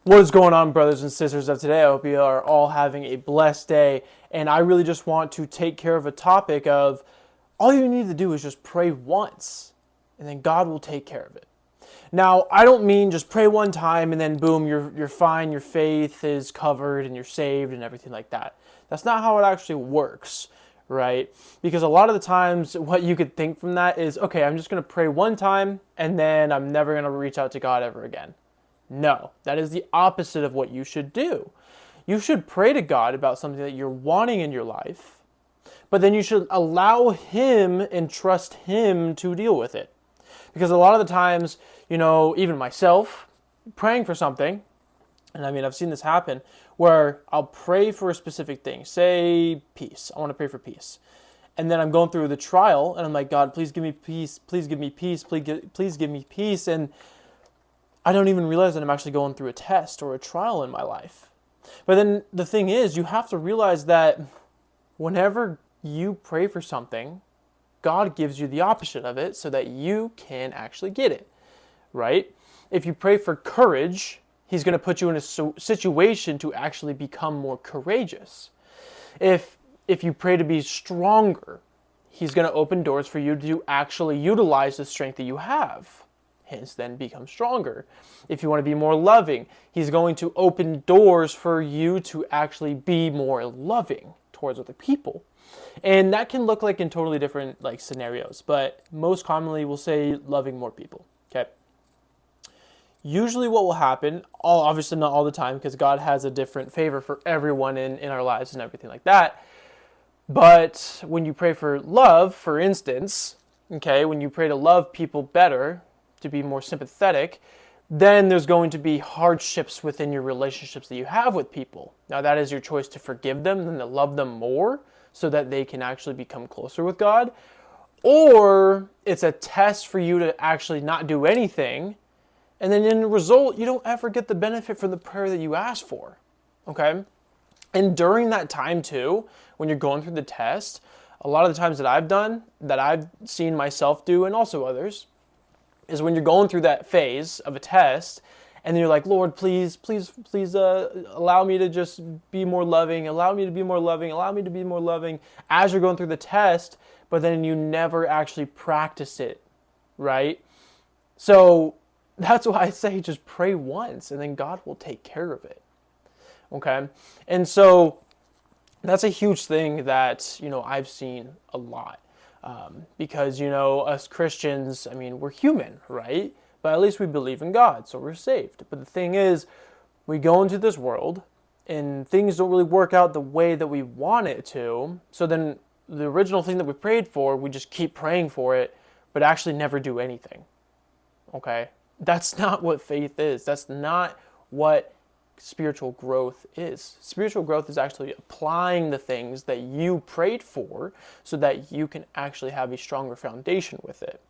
What is going on, brothers and sisters of today? I hope you are all having a blessed day. And I really just want to take care of a topic of all you need to do is just pray once, and then God will take care of it. Now, I don't mean just pray one time and then boom, you're fine, your faith is covered and you're saved and everything like that. That's not how it actually works, right? Because a lot of the times what you could think from that is, okay, I'm just going to pray one time and then I'm never going to reach out to God ever again. No, that is the opposite of what you should do. You should pray to God about something that you're wanting in your life, but then you should allow Him and trust Him to deal with it. Because a lot of the times, even myself, praying for something, and I've seen this happen, where I'll pray for a specific thing, say peace. I want to pray for peace. And then I'm going through the trial, and I'm like, God, please give me peace, please give me peace, please give me peace, and I don't even realize that I'm actually going through a test or a trial in my life. But then the thing is, you have to realize that whenever you pray for something, God gives you the opposite of it so that you can actually get it, right? If you pray for courage, He's going to put you in a situation to actually become more courageous. If you pray to be stronger, He's going to open doors for you to actually utilize the strength that you have. Hence, then become stronger. If you want to be more loving, He's going to open doors for you to actually be more loving towards other people. And that can look like in totally different scenarios, but most commonly we'll say loving more people. Okay. Usually what will happen, obviously not all the time, because God has a different favor for everyone in our lives and everything like that. But when you pray for love, for instance, okay, when you pray to love people better, to be more sympathetic, then there's going to be hardships within your relationships that you have with people. Now that is your choice to forgive them and to love them more so that they can actually become closer with God. Or it's a test for you to actually not do anything, and then in the result, you don't ever get the benefit from the prayer that you asked for. Okay? And during that time too, when you're going through the test, a lot of the times that I've seen myself do, and also others, is when you're going through that phase of a test, and then you're like, Lord, please, allow me to just be more loving, allow me to be more loving, allow me to be more loving, as you're going through the test, but then you never actually practice it, right? So that's why I say just pray once, and then God will take care of it, okay? And so that's a huge thing that, I've seen a lot. Because, us Christians, we're human, right? But at least we believe in God, so we're saved. But the thing is, we go into this world, and things don't really work out the way that we want it to. So then the original thing that we prayed for, we just keep praying for it, but actually never do anything. Okay? That's not what faith is. That's not what spiritual growth is. Spiritual growth is actually applying the things that you prayed for so that you can actually have a stronger foundation with it.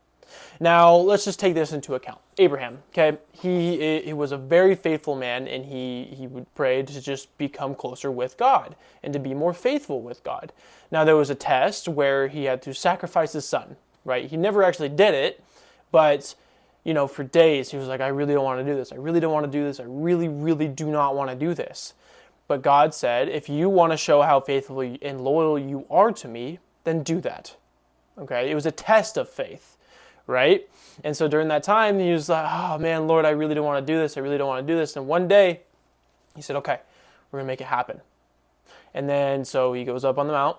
Now, let's just take this into account. Abraham, okay, he was a very faithful man, and he would pray to just become closer with God and to be more faithful with God. Now, there was a test where he had to sacrifice his son, right? He never actually did it, but for days, he was like, I really don't want to do this. I really don't want to do this. I really, really do not want to do this. But God said, if you want to show how faithful and loyal you are to me, then do that. Okay? It was a test of faith, right? And so during that time, he was like, oh man, Lord, I really don't want to do this. I really don't want to do this. And one day, he said, okay, we're going to make it happen. And then so he goes up on the mount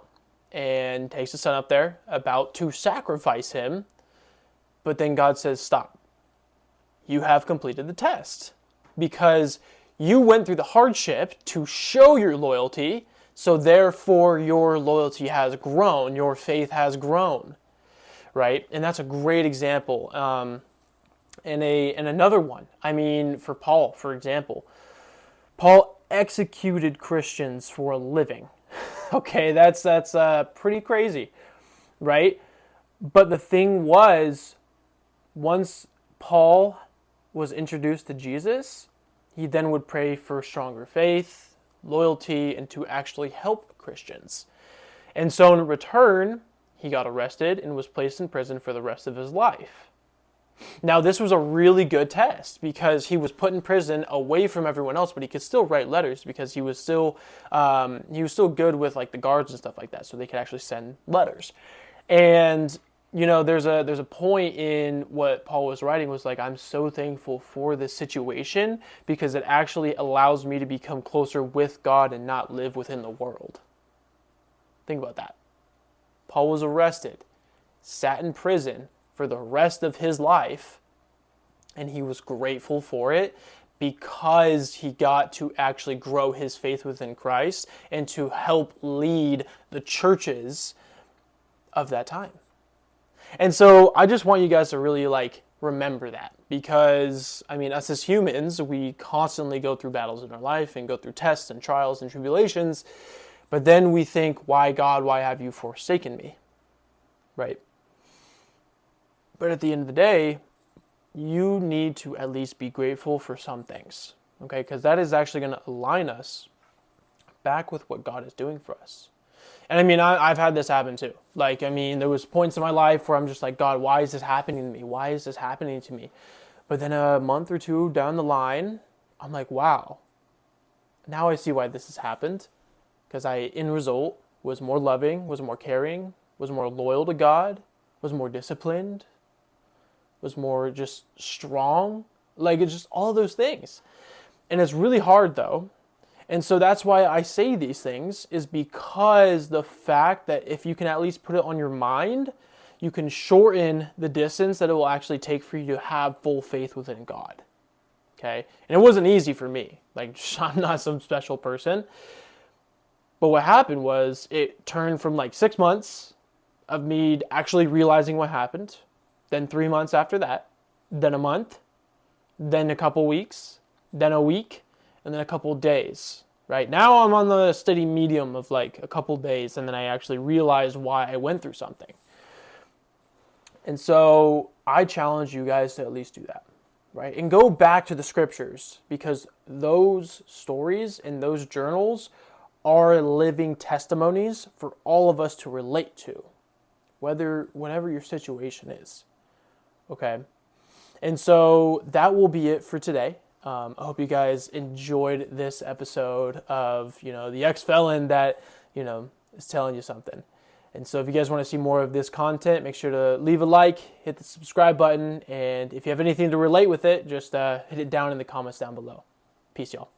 and takes his son up there, about to sacrifice him. But then God says, stop. You have completed the test because you went through the hardship to show your loyalty, so therefore your loyalty has grown, your faith has grown, right? And that's a great example. And another one, for Paul, for example, Paul executed Christians for a living. Okay, that's pretty crazy, right? But the thing was, once Paul was introduced to Jesus, he then would pray for stronger faith, loyalty, and to actually help Christians. And so in return, he got arrested and was placed in prison for the rest of his life. Now, this was a really good test because he was put in prison away from everyone else, but he could still write letters because he was still good with like the guards and stuff like that, so they could actually send letters. And there's a point in what Paul was writing was like, I'm so thankful for this situation because it actually allows me to become closer with God and not live within the world. Think about that. Paul was arrested, sat in prison for the rest of his life, and he was grateful for it because he got to actually grow his faith within Christ and to help lead the churches of that time. And so I just want you guys to really remember that, because us as humans, we constantly go through battles in our life and go through tests and trials and tribulations, but then we think, why God, why have you forsaken me? Right? But at the end of the day, you need to at least be grateful for some things, okay? Because that is actually going to align us back with what God is doing for us. And I've had this happen too. There was points in my life where I'm just like, God, why is this happening to me? Why is this happening to me? But then a month or two down the line, I'm like, wow, now I see why this has happened. Because in result, was more loving, was more caring, was more loyal to God, was more disciplined, was more just strong. It's just all those things. And it's really hard though. And so that's why I say these things, is because the fact that if you can at least put it on your mind, you can shorten the distance that it will actually take for you to have full faith within God. Okay? And it wasn't easy for me. I'm not some special person. But what happened was it turned from 6 months of me actually realizing what happened, then 3 months after that, then a month, then a couple weeks, then a week, and then a couple days. Right now I'm on the steady medium of a couple days, and then I actually realized why I went through something. And so I challenge you guys to at least do that, right? And go back to the scriptures, because those stories and those journals are living testimonies for all of us to relate to, whatever your situation is. Okay? And so that will be it for today. I hope you guys enjoyed this episode of, the Ex-Felon that, is telling you something. And so if you guys want to see more of this content, make sure to leave a like, hit the subscribe button, and if you have anything to relate with it, just hit it down in the comments down below. Peace, y'all.